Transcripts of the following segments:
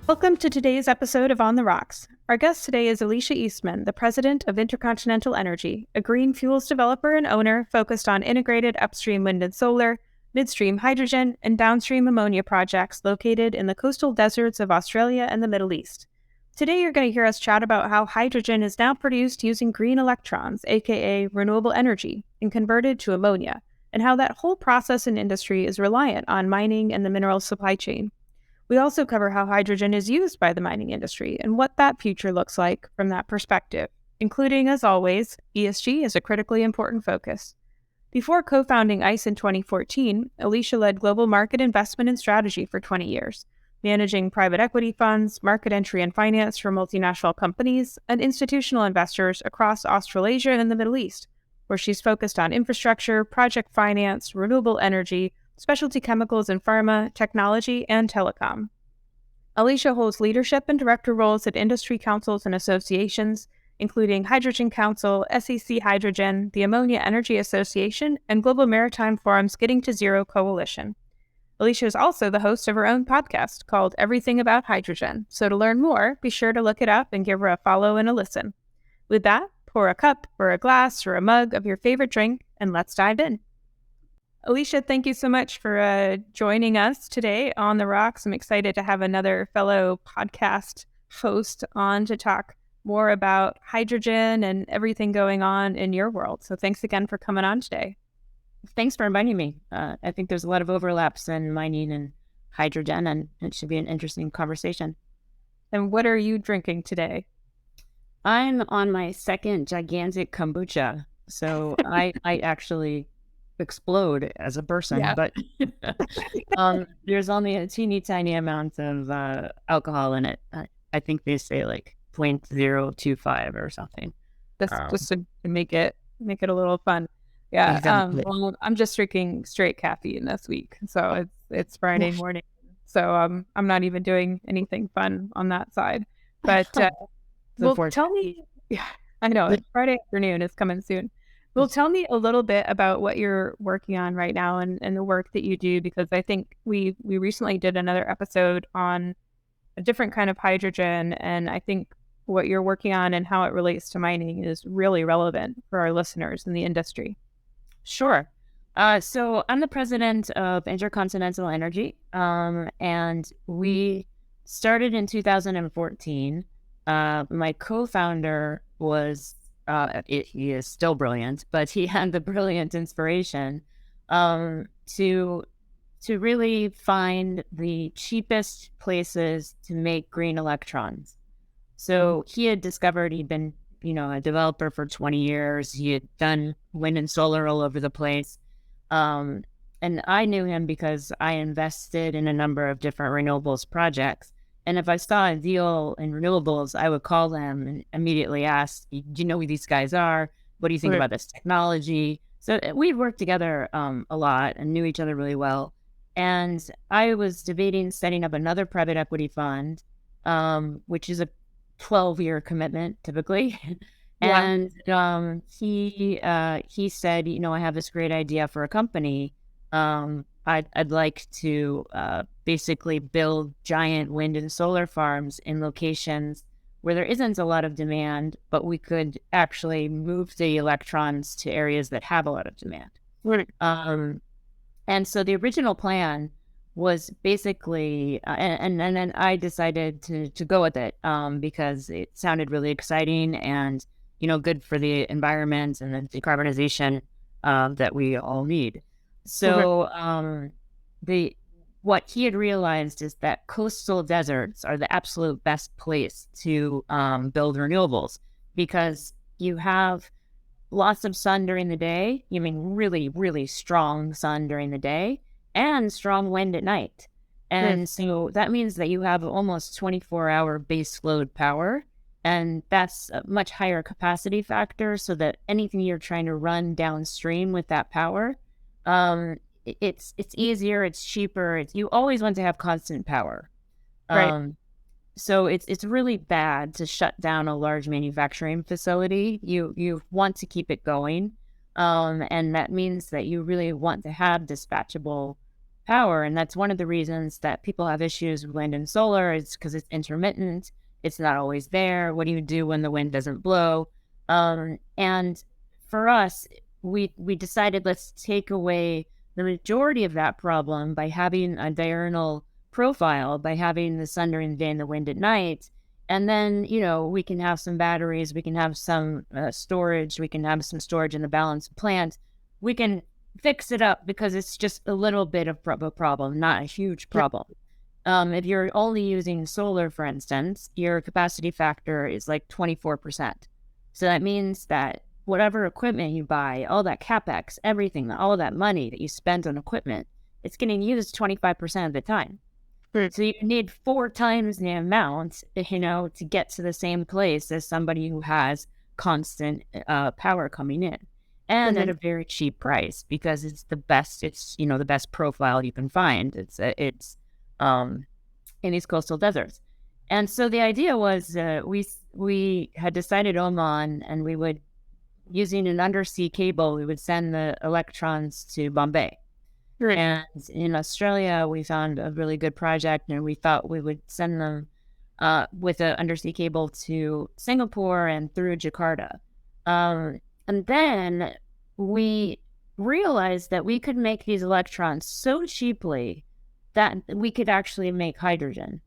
Welcome to today's episode of On the Rocks. Our guest today is Alicia Eastman, the president of InterContinental Energy, a green fuels developer and owner focused on integrated upstream wind and solar, midstream hydrogen, and downstream ammonia projects located in the coastal deserts of Australia and the Middle East. Today you're going to hear us chat about how hydrogen is now produced using green electrons, aka renewable energy, and converted to ammonia, and how that whole process and industry is reliant on mining and the mineral supply chain. We also cover how hydrogen is used by the mining industry and what that future looks like from that perspective, including, as always, ESG is a critically important focus. Before co-founding ICE in 2014, Alicia led global market investment and strategy for 20 years, managing private equity funds, market entry and finance for multinational companies, and institutional investors across Australasia and the Middle East, where she's focused on infrastructure, project finance, renewable energy, specialty chemicals in pharma, technology, and telecom. Alicia holds leadership and director roles at industry councils and associations, including Hydrogen Council, SEC Hydrogen, the Ammonia Energy Association, and Global Maritime Forum's Getting to Zero Coalition. Alicia is also the host of her own podcast called Everything About Hydrogen, so to learn more, be sure to look it up and give her a follow and a listen. With that, pour a cup or a glass or a mug of your favorite drink, and let's dive in. Alicia, thank you so much for joining us today on The Rocks. I'm excited to have another fellow podcast host on to talk more about hydrogen and everything going on in your world. So thanks again for coming on today. Thanks for inviting me. I think there's a lot of overlaps in mining and hydrogen, and it should be an interesting conversation. And what are you drinking today? I'm on my second gigantic kombucha. So I actually explode as a person, but there's only a teeny tiny amount of alcohol in it. I think they say like 0.025 or something. That's just to make it a little fun. Yeah. Exactly. Well, I'm just drinking straight caffeine this week, so it's Friday morning, so I'm not even doing anything fun on that side. But well, tell me. Yeah, I know it's Friday afternoon is coming soon. Well, tell me a little bit about what you're working on right now and the work that you do, because I think we recently did another episode on a different kind of hydrogen, and I think what you're working on and how it relates to mining is really relevant for our listeners in the industry. Sure. So I'm the president of InterContinental Energy, and we started in 2014. My co-founder was he is still brilliant, but he had the brilliant inspiration to really find the cheapest places to make green electrons. So he had discovered he'd been, a developer for 20 years. He had done wind and solar all over the place. And I knew him because I invested in a number of different renewables projects. And if I saw a deal in renewables, I would call them and immediately ask, do you know who these guys are? What do you think about this technology? So we'd worked together a lot and knew each other really well. And I was debating setting up another private equity fund, which is a 12-year commitment typically. And he said, I have this great idea for a company. I'd like to basically build giant wind and solar farms in locations where there isn't a lot of demand, but we could actually move the electrons to areas that have a lot of demand. Right. And so the original plan was basically, and then I decided to go with it because it sounded really exciting and, good for the environment and the decarbonization that we all need. So what he had realized is that coastal deserts are the absolute best place to build renewables because you have lots of sun during the day. You mean really, really strong sun during the day and strong wind at night. And so that means that you have almost 24-hour base load power. And that's a much higher capacity factor so that anything you're trying to run downstream with that power, it's easier, it's cheaper. You always want to have constant power. Right. So it's really bad to shut down a large manufacturing facility. You want to keep it going. And that means that you really want to have dispatchable power. And that's one of the reasons that people have issues with wind and solar, is because it's intermittent. It's not always there. What do you do when the wind doesn't blow? And for us, we decided, let's take away the majority of that problem by having a diurnal profile, by having the sun during the day and the wind at night. And then, we can have some batteries, we can have some storage, we can have some storage in the balance plant. We can fix it up because it's just a little bit of a problem, not a huge problem. If you're only using solar, for instance, your capacity factor is like 24%. So that means that whatever equipment you buy, all that CapEx, everything, all that money that you spend on equipment, it's getting used 25% of the time. So you need 4 times the amount, to get to the same place as somebody who has constant power coming in, and at a very cheap price, because it's the best. It's the best profile you can find. It's in these coastal deserts, and so the idea was we had decided Oman, and we would, using an undersea cable, we would send the electrons to Bombay. Right. And in Australia, we found a really good project, and we thought we would send them with an undersea cable to Singapore and through Jakarta. And then we realized that we could make these electrons so cheaply that we could actually make hydrogen.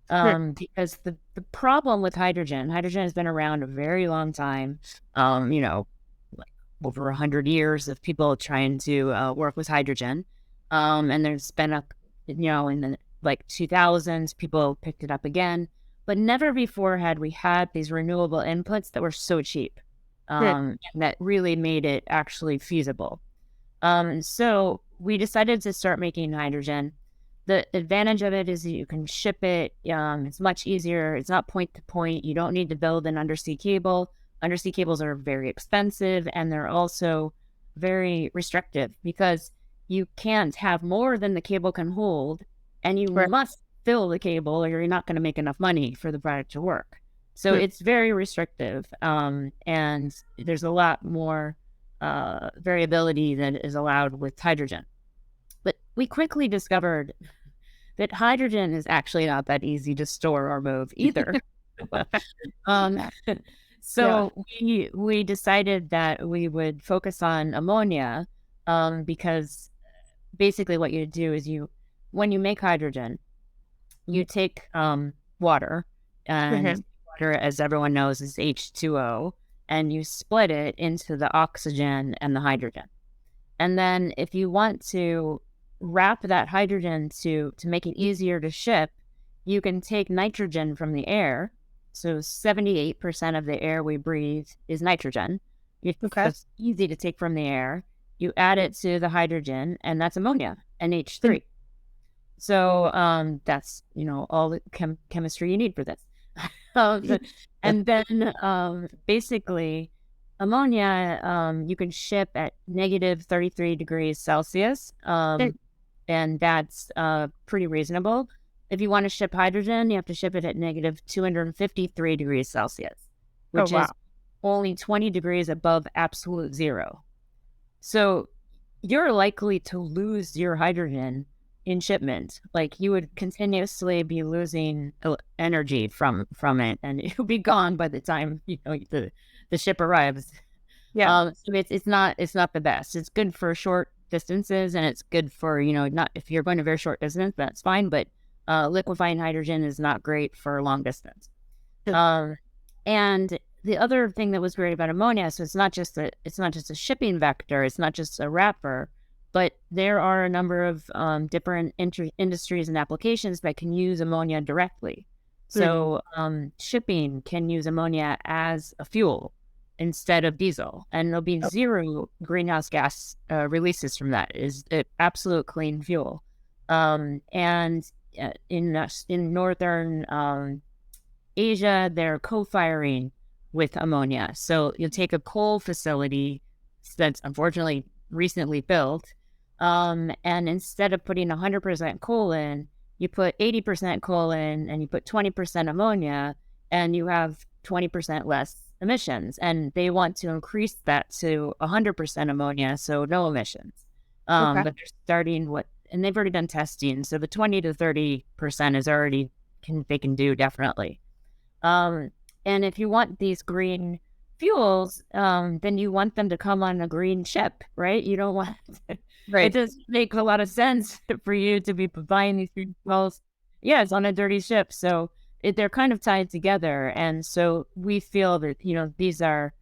Because the problem with hydrogen has been around a very long time, over 100 years of people trying to work with hydrogen. And there's been in the 2000s, people picked it up again, but never before had we had these renewable inputs that were so cheap, and that really made it actually feasible. So we decided to start making hydrogen. The advantage of it is that you can ship it. It's much easier. It's not point to point. You don't need to build an undersea cable. Undersea cables are very expensive, and they're also very restrictive, because you can't have more than the cable can hold, and you must fill the cable or you're not going to make enough money for the product to work. So it's very restrictive, and there's a lot more variability that is allowed with hydrogen. But we quickly discovered that hydrogen is actually not that easy to store or move either. So we decided that we would focus on ammonia, because basically what you do is when you make hydrogen, you take water, and water, as everyone knows, is H2O, and you split it into the oxygen and the hydrogen. And then if you want to wrap that hydrogen to make it easier to ship, you can take nitrogen from the air. So 78% of the air we breathe is nitrogen. It's easy to take from the air. You add it to the hydrogen, and that's ammonia, NH3. So that's, all the chemistry you need for this. And then basically ammonia, you can ship at negative 33 degrees Celsius. And that's pretty reasonable. If you want to ship hydrogen, you have to ship it at negative 253 degrees Celsius, which is only 20 degrees above absolute zero. So you're likely to lose your hydrogen in shipment. Like, you would continuously be losing energy from it, and it will be gone by the time the ship arrives. So it's not the best. It's good for short distances, and it's good for not if you're going a very short distance, that's fine. But liquefying hydrogen is not great for long distance. And the other thing that was great about ammonia, so it's not just a shipping vector, it's not just a wrapper, but there are a number of different industries and applications that can use ammonia directly. So shipping can use ammonia as a fuel instead of diesel, and there'll be zero greenhouse gas releases from that. Is it absolute clean fuel? And in northern Asia, they're co-firing with ammonia. So you'll take a coal facility that's unfortunately recently built, and instead of putting 100% coal in, you put 80% coal in, and you put 20% ammonia, and you have 20% less emissions. And they want to increase that to 100% ammonia, so no emissions. But they're starting and they've already done testing. So the 20 to 30% is already they can do definitely. And if you want these green fuels, then you want them to come on a green ship, right? You don't want it Right. does make a lot of sense for you to be buying these green fuels. Yeah, it's on a dirty ship. So they're kind of tied together. And so we feel that, these are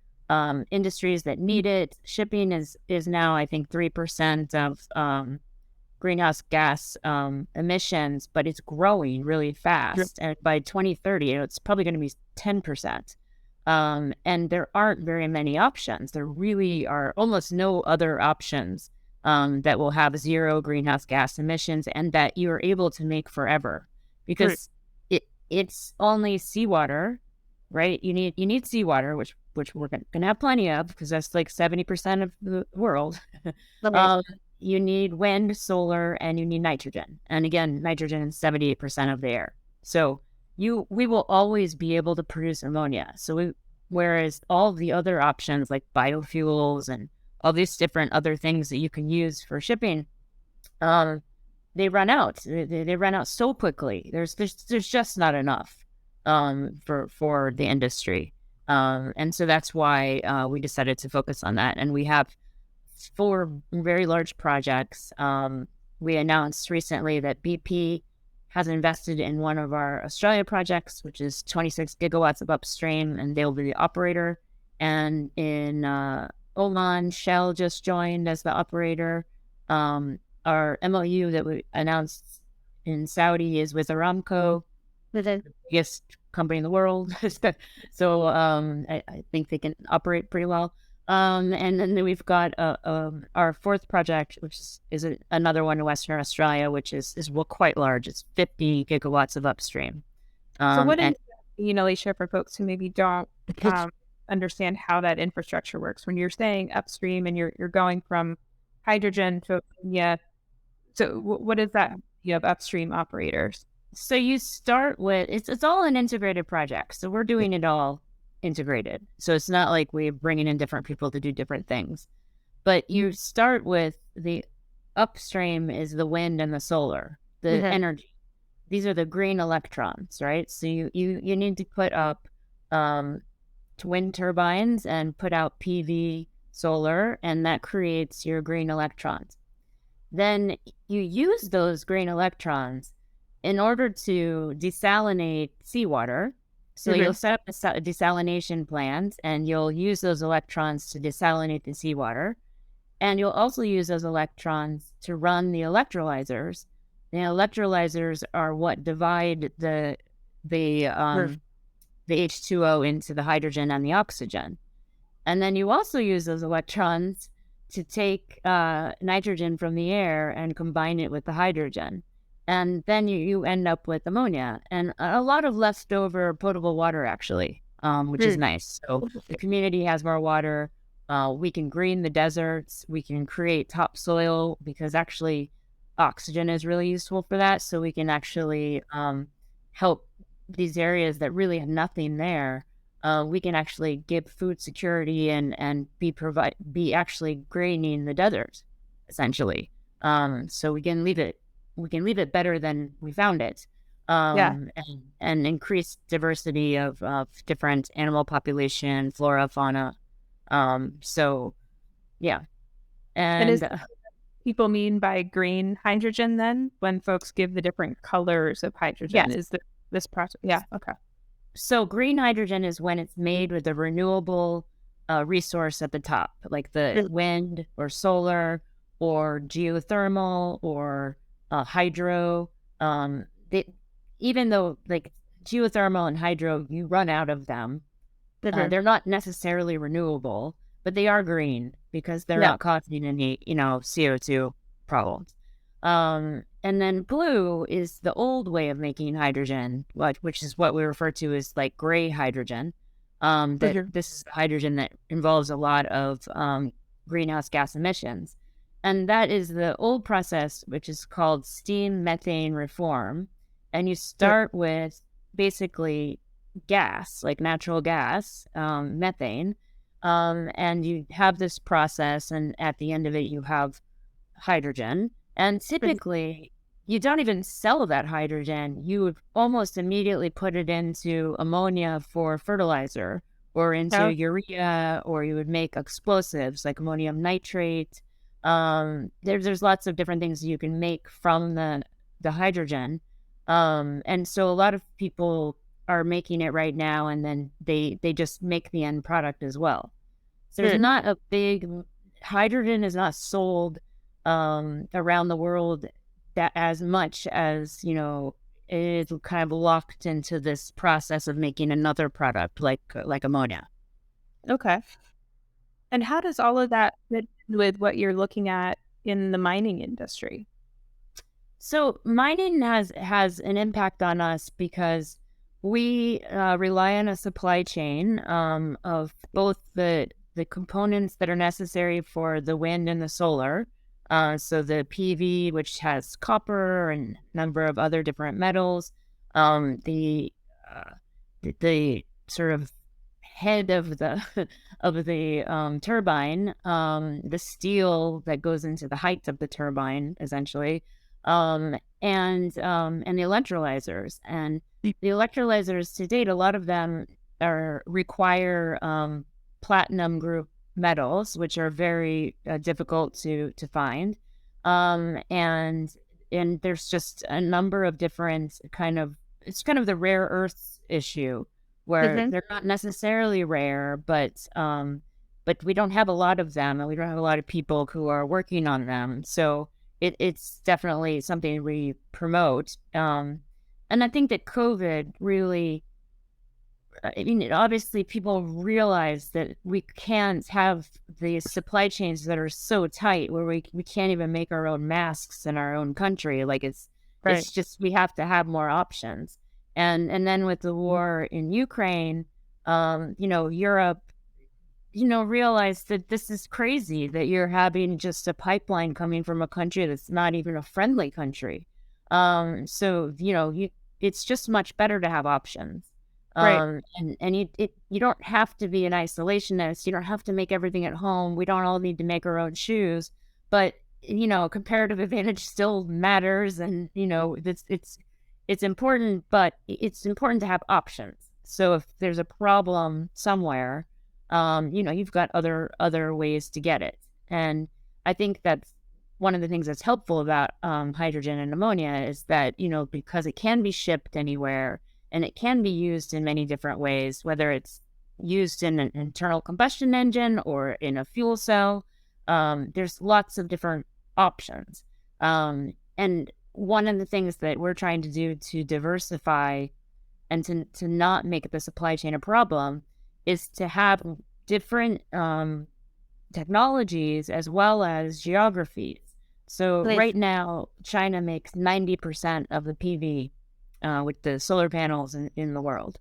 industries that need it. Shipping is now, I think, 3% of greenhouse gas emissions, but it's growing really Yep. fast. And by 2030, it's probably going to be 10%. And there aren't very many options. There really are almost no other options that will have zero greenhouse gas emissions and that you're able to make forever, Right. because it's only seawater, right? You need seawater, which we're going to have plenty of, because that's like 70% of the world. Okay. um, you need wind, solar, and you need nitrogen. And again, nitrogen is 78% of the air. So we will always be able to produce ammonia. Whereas all the other options like biofuels and all these different other things that you can use for shipping, they run out. They run out so quickly. There's just not enough for the industry. And so that's why we decided to focus on that. And we have 4 very large projects. We announced recently that BP has invested in one of our Australia projects, which is 26 gigawatts of upstream, and they'll be the operator. And in Oman, Shell just joined as the operator. Our MOU that we announced in Saudi is with Aramco, the biggest company in the world. So I think they can operate pretty well. And then we've got our 4th project, which is another one in Western Australia, which is quite large. It's 50 gigawatts of upstream. So what is, And Alicia, for folks who maybe don't understand how that infrastructure works? When you're saying upstream and you're going from hydrogen to ammonia, so what is that? You have upstream operators. so you start with it's all an integrated project. So we're doing it all integrated. So it's not like we're bringing in different people to do different things. But you start with the upstream is the wind and the solar, the energy. These are the green electrons, right? So you need to put up wind turbines and put out PV solar, and that creates your green electrons. Then you use those green electrons in order to desalinate seawater. So you'll set up a desalination plant, and you'll use those electrons to desalinate the seawater. And you'll also use those electrons to run the electrolyzers. The electrolyzers are what divide the H2O into the hydrogen and the oxygen. And then you also use those electrons to take nitrogen from the air and combine it with the hydrogen. And then you end up with ammonia and a lot of leftover potable water, actually, which is nice. So the community has more water. We can green the deserts. We can create topsoil, because actually oxygen is really useful for that. So we can actually help these areas that really have nothing there. We can actually give food security and be actually greening the desert, essentially. So we can leave it better than we found it. Yeah. And increase diversity of different animal population, flora, fauna. So yeah. And is And people mean by green hydrogen then when folks give the different colors of hydrogen? yes. Is this process? Yeah. Okay. So green hydrogen is when it's made with a renewable resource at the top, like the wind or solar or geothermal or hydro. Even though like geothermal and hydro, you run out of them. They're not necessarily renewable, but they are green because they're not causing any, CO2 problems. And then blue is the old way of making hydrogen, which is what we refer to as like gray hydrogen. This is hydrogen that involves a lot of greenhouse gas emissions. And that is the old process, which is called steam methane reform. And you start with basically gas, like natural gas, methane. And you have this process, and at the end of it, you have hydrogen. And Mhm. typically, you don't even sell that hydrogen. You would almost immediately put it into ammonia for fertilizer or into Oh, urea, or you would make explosives like ammonium nitrate. There's lots of different things you can make from the hydrogen. And so a lot of people are making it right now, and then they just make the end product as well. So there's hmm. not a big hydrogen is not sold around the world that as much as, it is kind of locked into this process of making another product like ammonia. Okay. And how does all of that fit with what you're looking at in the mining industry? So mining has an impact on us because we rely on a supply chain of both the components that are necessary for the wind and the solar. So the PV, which has copper and a number of other different metals, the the sort of head of the of the turbine, the steel that goes into the height of the turbine, essentially, and the electrolyzers. And the electrolyzers to date, a lot of them are require platinum group metals, which are very difficult to find. And there's just a number of different it's kind of the rare earths issue where Hmm. they're not necessarily rare, but we don't have a lot of them, and we don't have a lot of people who are working on them. So it's definitely something we promote. And I think that COVID really, I mean, obviously people realize that we can't have these supply chains that are so tight where we can't even make our own masks in our own country. Like Right. it's just, we have to have more options. And then with the war in Ukraine, Europe, realize that this is crazy that you're having just a pipeline coming from a country that's not even a friendly country. So, it's just much better to have options. Right. And you don't have to be an isolationist. You don't have to make everything at home. We don't all need to make our own shoes, but comparative advantage still matters. And, it's important, but it's important to have options. So if there's a problem somewhere, you've got other ways to get it. And I think that's one of the things that's helpful about hydrogen and ammonia is that, because it can be shipped anywhere and it can be used in many different ways, whether it's used in an internal combustion engine or in a fuel cell, there's lots of different options. And one of the things that we're trying to do to diversify and to not make the supply chain a problem is to have different technologies as well as geographies. So Like, right now, China makes 90% of the PV with the solar panels in the world.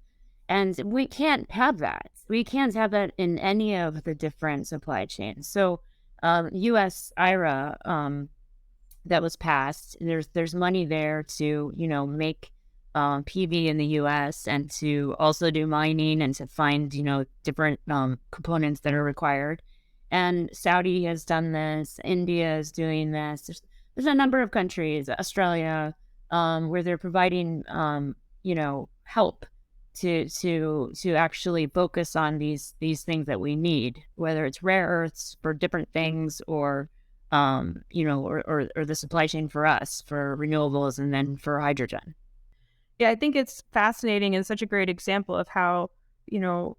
And we can't have that. We can't have that in any of the different supply chains. So US IRA that was passed. There's money there to make PV in the U.S. and to also do mining and to find different components that are required. And Saudi has done this. India is doing this. There's a number of countries, Australia, where they're providing help to actually focus on these things that we need, whether it's rare earths for different things or the supply chain for us for renewables and then for hydrogen. yeah, I think it's fascinating and such a great example of how,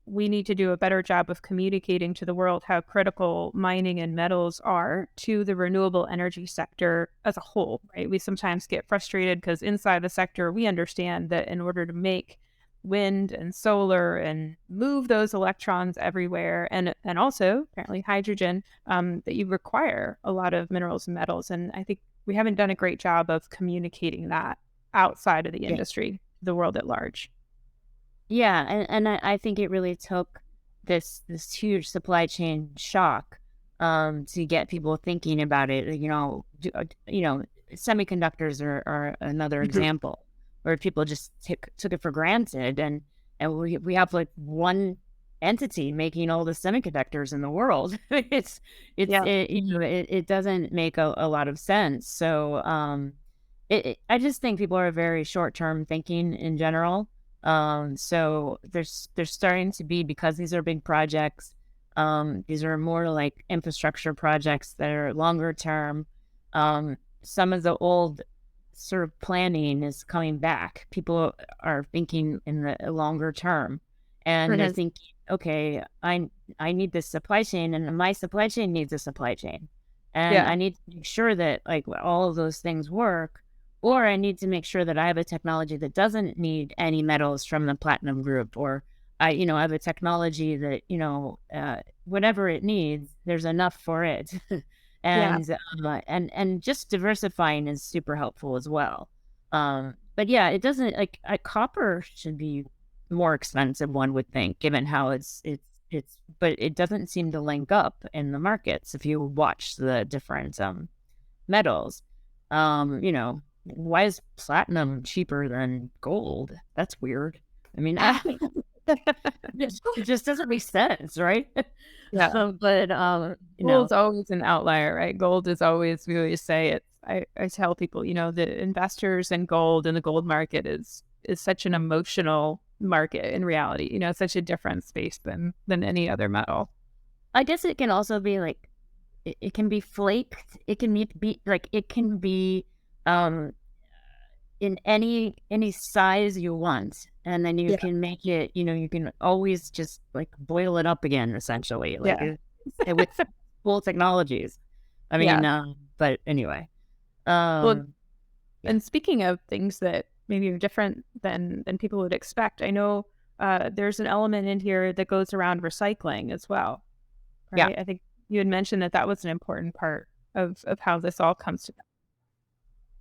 we need to do a better job of communicating to the world how critical mining and metals are to the renewable energy sector as a whole, right? We sometimes get frustrated because inside the sector, we understand that in order to make wind and solar and move those electrons everywhere, and also apparently hydrogen, that you require a lot of minerals and metals. And I think we haven't done a great job of communicating that outside of the Yeah. industry, the world at large. Yeah, and I think it really took this huge supply chain shock to get people thinking about it. Semiconductors are another Mhm. example where people just took it for granted, and we have like one entity making all the semiconductors in the world. Yeah. It doesn't make a lot of sense. So I just think people are very short term thinking in general. So there's starting to be, because these are big projects. These are more like infrastructure projects that are longer term. Some of the old sort of planning is coming back. People are thinking in the longer term, and they're Mhm. thinking, okay, I need this supply chain, and my supply chain needs a supply chain, and Yeah. I need to make sure that like all of those things work, or I need to make sure that I have a technology that doesn't need any metals from the platinum group, or I have a technology that whatever it needs, there's enough for it. Yeah. And just diversifying is super helpful as well. But yeah, it doesn't like copper should be more expensive, one would think, given how but it doesn't seem to link up in the markets if you watch the different metals. Why is platinum cheaper than gold? That's weird. I mean, it just doesn't make sense, right? Yeah. But Gold's always an outlier, right? Gold is always, we always say it's, I tell people, the investors in gold and the gold market is such an emotional market in reality. It's such a different space than any other metal. I guess it can also be like it can be flaked. It can be like it can be um in any size you want, and then you Yeah. can make it. You can always just like boil it up again, essentially, like Yeah. with cool technologies. I mean, Yeah. but anyway, Well, yeah, and speaking of things that maybe are different than people would expect, I know there's an element in here that goes around recycling as well, yeah. right? I think you had mentioned that was an important part of how this all comes together.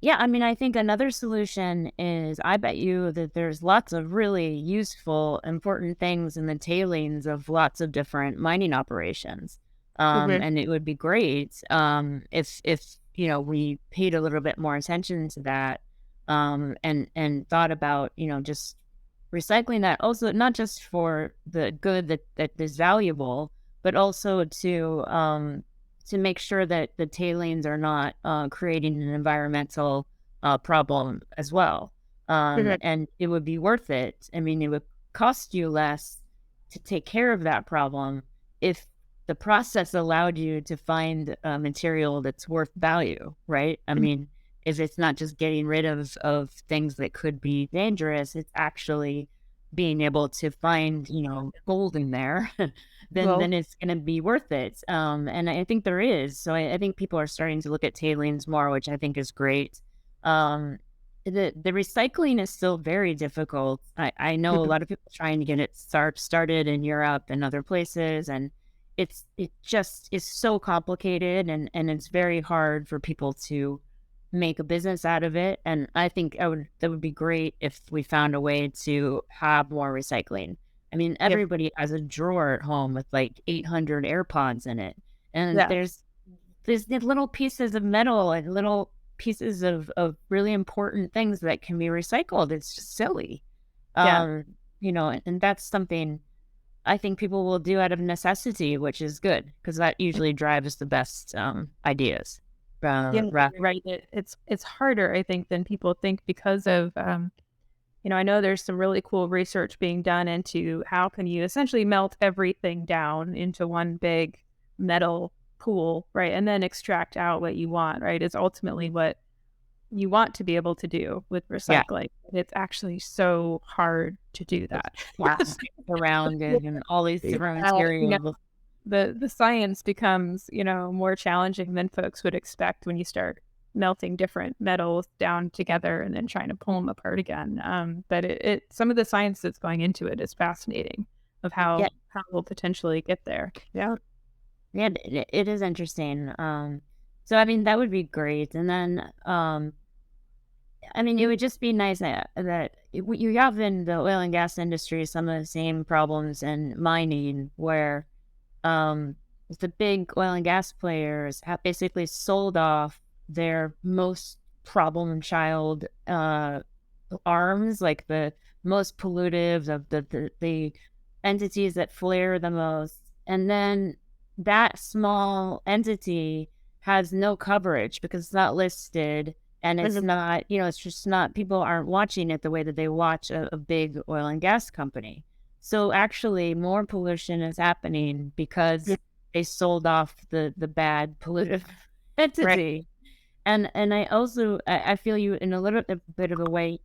Yeah, I mean, I think another solution is I bet you that there's lots of really useful, important things in the tailings of lots of different mining operations. Mhm. And it would be great if we paid a little bit more attention to that, and thought about just recycling that, also not just for the good that is valuable, but also to make sure that the tailings are not creating an environmental problem as well. Mhm. And it would be worth it. I mean, it would cost you less to take care of that problem if the process allowed you to find a material that's worth value, right? I Mhm. mean, if it's not just getting rid of things that could be dangerous, it's actually being able to find, gold in there, then Well, it's going to be worth it. And I think there is. So I think people are starting to look at tailings more, which I think is great. Um, the recycling is still very difficult. I know a mhm. lot of people trying to get it started in Europe and other places, and it just is so complicated, and it's very hard for people to make a business out of it. And I think that would be great if we found a way to have more recycling. I mean, Yeah. everybody has a drawer at home with like 800 AirPods in it, and Yeah. there's the little pieces of metal and little pieces of really important things that can be recycled. It's just silly. Yeah. And that's something I think people will do out of necessity, which is good because that usually drives the best ideas. Yeah, Ra- you're right. It's harder, I think, than people think because of I know there's some really cool research being done into how can you essentially melt everything down into one big metal pool, right? And then extract out what you want, right? Is ultimately what you want to be able to do with yeah, recycling. It's actually so hard to do with that. plastic around it and all these different Uh, you know, materials. the science becomes, more challenging than folks would expect when you start melting different metals down together and then trying to pull them apart again. But some of the science that's going into it is fascinating of Yeah, how we'll potentially get there. Yeah. yeah, it is interesting. So I mean, that would be great. And then, I mean, it would just be nice that you have in the oil and gas industry some of the same problems in mining, where um, the big oil and gas players have basically sold off their most problem child arms, like the most pollutive of the entities that flare the most. And then that small entity has no coverage because it's not listed, and it's Mhm. not, it's just not, people aren't watching it the way that they watch a big oil and gas company. So actually more pollution is happening because they sold off the bad pollutive Right. entity. And I also I feel you in a little bit of a way.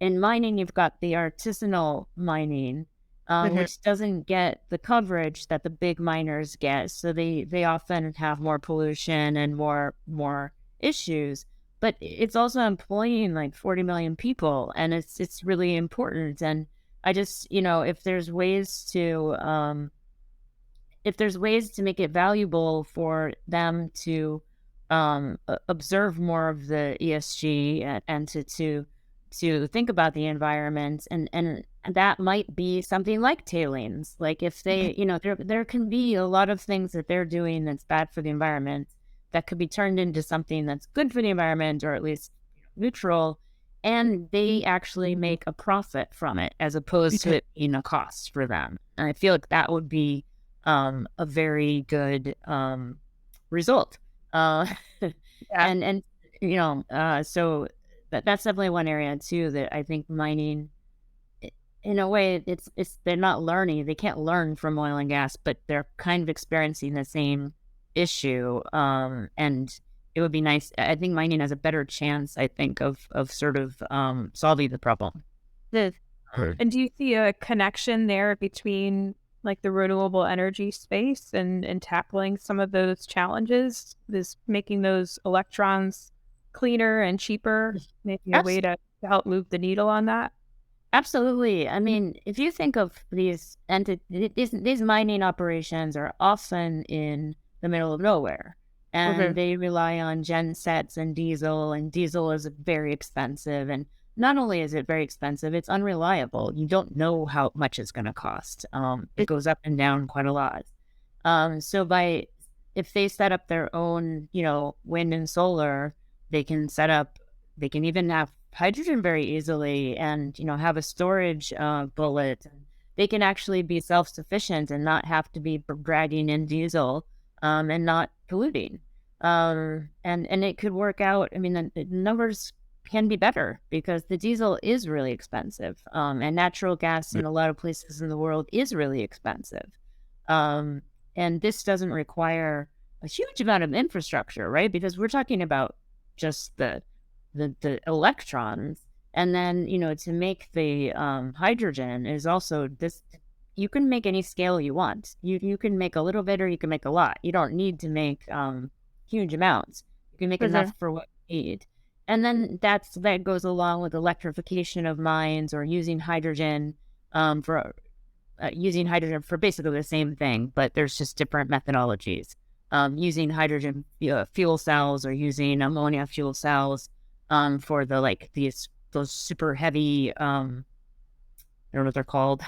In mining, you've got the artisanal mining, Mhm. which doesn't get the coverage that the big miners get. So they often have more pollution and more issues. But it's also employing like 40 million people, and it's really important. And I just, if there's ways to make it valuable for them to observe more of the ESG, and to think about the environment, and that might be something like tailings. Like if Mhm. they, there can be a lot of things that they're doing that's bad for the environment that could be turned into something that's good for the environment, or at least neutral, and they actually make a profit from it as opposed to Mhm. it being a cost for them. And I feel like that would be a very good result. Uh, Yeah. and so that's definitely one area too that I think mining, in a way, it's they're not learning. They can't learn from oil and gas, but they're kind of experiencing the same issue. And it would be nice. I think mining has a better chance, I think, of sort of solving the problem. The Right. And do you see a connection there between like the renewable energy space and tackling some of those challenges? This making those electrons cleaner and cheaper, maybe a way to help move the needle on that? Absolutely. I mean, if you think of these mining operations are often in the middle of nowhere, and Mhm. they rely on gen sets and diesel is very expensive. And not only is it very expensive, it's unreliable. You don't know how much it's going to cost. It goes up and down quite a lot. So if they set up their own, wind and solar, they can set up, they can even have hydrogen very easily, and, have a storage bullet. They can actually be self-sufficient and not have to be dragging in diesel, and not polluting. And it could work out. I mean, the numbers can be better because the diesel is really expensive. And natural gas in a lot of places in the world is really expensive. Um, and this doesn't require a huge amount of infrastructure, right? Because we're talking about just the electrons, and then, to make the hydrogen is also this. You can make any scale you want. You can make a little bit, or you can make a lot. You don't need to make huge amounts. You can make enough Mhm. for what you need. And then that goes along with electrification of mines, or for using hydrogen for basically the same thing, but there's just different methodologies. Using hydrogen fuel cells, or using ammonia fuel cells for those super heavy, I don't know what they're called,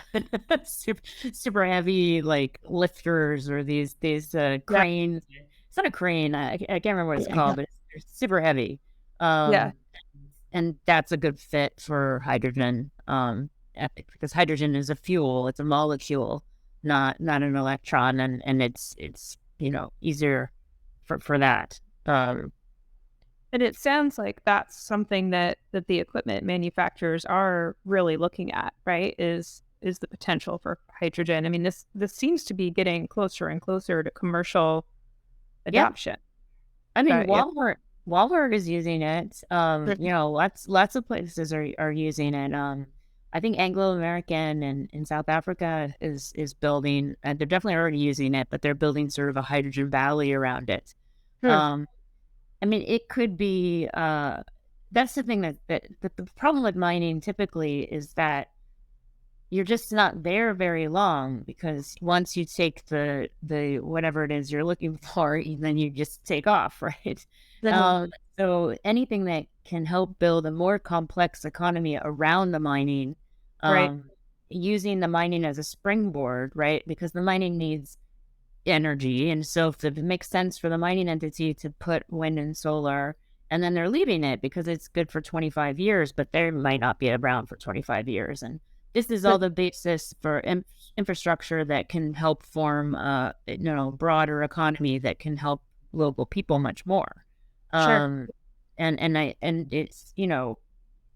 super heavy like lifters, or these Yeah. cranes. It's not a crane. I can't remember what it's Yeah. called, but it's super heavy. Yeah. Um, and that's a good fit for hydrogen, because hydrogen is a fuel. It's a molecule, not an electron, and it's easier for that. Um, And it sounds like that's something that the equipment manufacturers are really looking at, right? Is the potential for hydrogen. I mean, this seems to be getting closer and closer to commercial yep. adoption. I mean, But yeah. Walmart is using it. Lots of places are using it. I think Anglo American in South Africa is building, and they're definitely already using it, but they're building sort of a hydrogen valley around it. Hmm. Um, I mean, it could be. That's the thing that the problem with mining typically is that you're just not there very long, because once you take the whatever it is you're looking for, then you just take off, right? Mhm. So anything that can help build a more complex economy around the mining, Right. um, using the mining as a springboard, right? Because the mining needs energy. And so if it makes sense for the mining entity to put wind and solar, and then they're leaving it because it's good for 25 years, but they might not be around for 25 years. And this is all But the basis for infrastructure that can help form broader economy that can help local people much more. sure. Um, and it's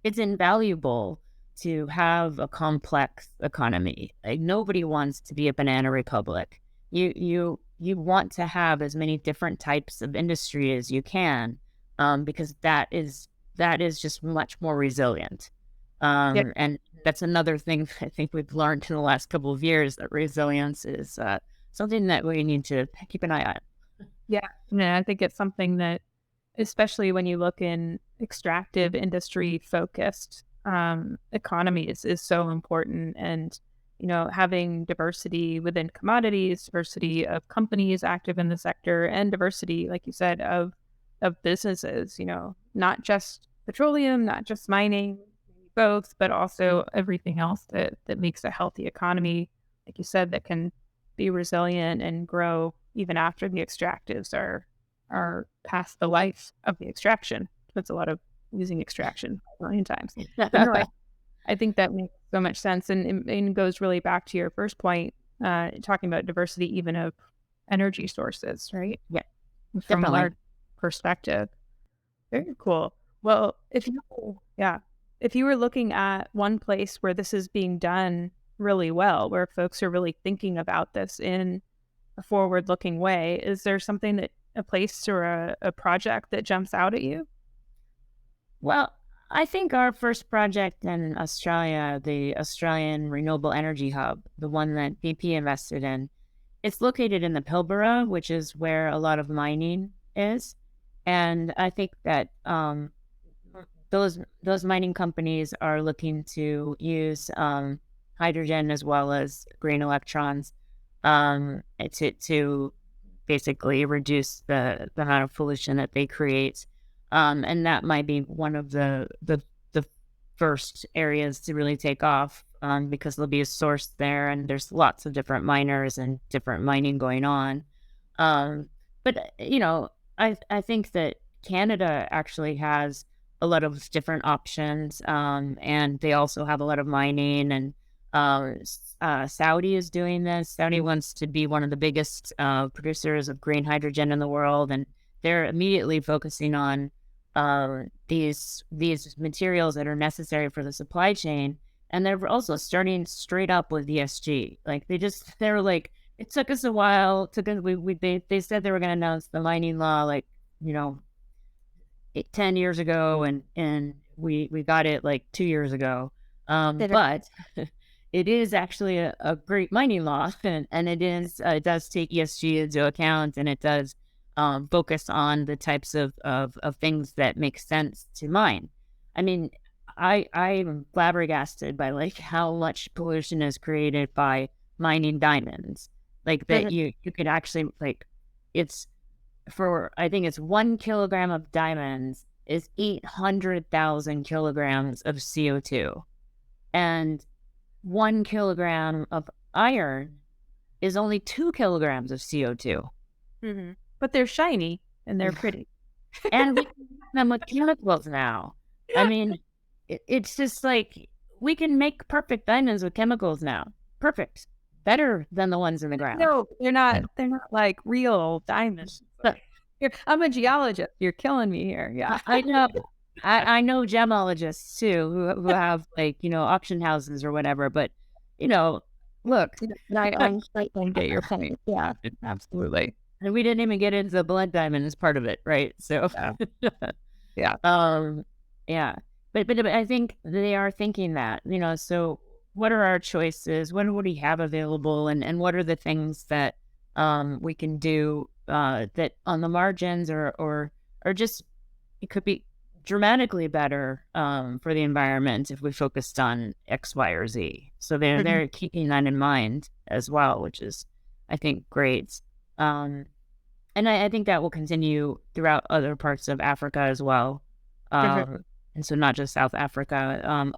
it's invaluable to have a complex economy. Like nobody wants to be a banana republic. You want to have as many different types of industry as you can, because that is just much more resilient. Yeah. And that's another thing I think we've learned in the last couple of years, that resilience is something that we need to keep an eye on. Yeah. Yeah. I think it's something that, especially when you look in extractive industry focused economies, is so important. And, having diversity within commodities, diversity of companies active in the sector, and diversity, like you said, of businesses, not just petroleum, not just mining, both, but also everything else that makes a healthy economy, like you said, that can be resilient and grow even after the extractives are past the life of the extraction. That's a lot of using extraction a million times. But no, I think that makes so much sense. And goes really back to your first point, talking about diversity even of energy sources, right? Yeah, From a definitely. large perspective. Very cool. Well, if you were looking at one place where this is being done really well, where folks are really thinking about this in a forward-looking way, is there something that a place or a project that jumps out at you? Well, I think our first project in Australia, the Australian Renewable Energy Hub, the one that BP invested in, it's located in the Pilbara, which is where a lot of mining is. And I think that those mining companies are looking to use hydrogen as well as green electrons, to basically reduce the amount of pollution that they create. And that might be one of the first areas to really take off, because there'll be a source there, and there's lots of different miners and different mining going on. But I think that Canada actually has a lot of different options, and they also have a lot of mining. And Saudi is doing this. Saudi wants to be one of the biggest producers of green hydrogen in the world, and they're immediately focusing on these materials that are necessary for the supply chain. And they're also starting straight up with ESG. Like they're like, it took us a while. They said they were going to announce the mining law, like, you know, 10 years ago, and we got it like 2 years ago. That are But it is actually a great mining law, and it does take ESG into account, and it does focus on the types of things that make sense to mine. I mean, I'm flabbergasted by like how much pollution is created by mining diamonds. Like that that you could actually like it's for I think it's 1 kilogram of diamonds is 800,000 kilograms of CO2. And 1 kilogram of iron is only 2 kilograms of CO2. Mhm. But they're shiny and they're pretty. And we can make them with chemicals now. I mean, it's just like we can make perfect diamonds with chemicals now. Perfect. Better than the ones in the ground. No, they're not. They're not like real diamonds. But I'm a geologist. You're killing me here. Yeah. I know. I know gemologists too who have like, auction houses or whatever, but you know, look, I get your point. Yeah, absolutely. and we didn't even get into the blood diamond as part of it, right? So Yeah. Yeah. um yeah. But I think they are thinking that, so what are our choices? What do we have available, and what are the things that we can do that on the margins, or just it could be dramatically better for the environment if we focused on X, Y, or Z. So Mhm. they're keeping that in mind as well, which is, I think, great. Um, and I think that will continue throughout other parts of Africa as well. Mhm. And so not just South Africa.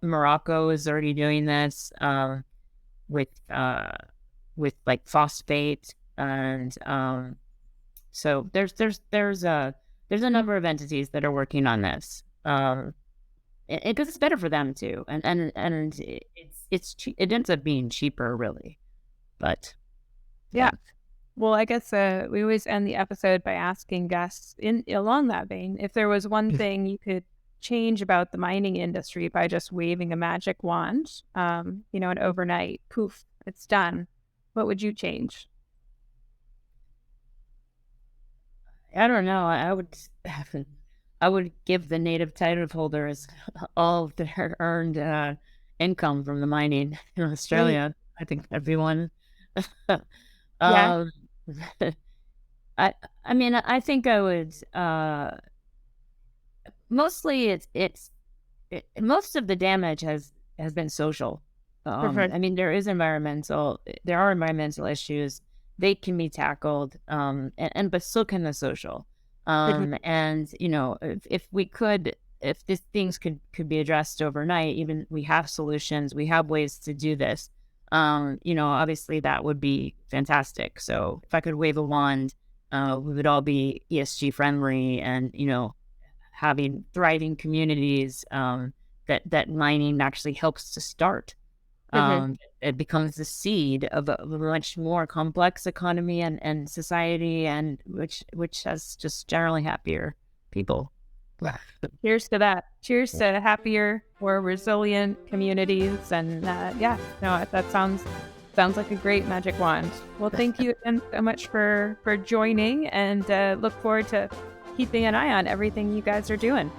Morocco is already doing this with like phosphate, and so there's a number of entities that are working on this. because it's better for them too, and it ends up being cheaper, really. But Yeah. yeah. Well, I guess we always end the episode by asking guests in along that vein, if there was one thing you could change about the mining industry by just waving a magic wand, and overnight, poof, it's done. What would you change? I don't know. I would give the native title holders all of their earned income from the mining in Right. Australia. I think everyone. Yeah. um, I I mean, I think I would. Mostly, most of the damage has been social. Perfect. I mean, there are environmental issues. They can be tackled, and but so can the social. Mhm. And if we could, if these things could be addressed overnight, even we have solutions, we have ways to do this. Obviously that would be fantastic. So if I could wave a wand, we would all be ESG friendly, and having thriving communities, that mining actually helps to start. Mhm. It becomes the seed of a much more complex economy and society, and which has just generally happier people. Cheers to that. Cheers to happier, more resilient communities. And yeah, no, that sounds like a great magic wand. Well, thank you again so much for joining, and look forward to keeping an eye on everything you guys are doing.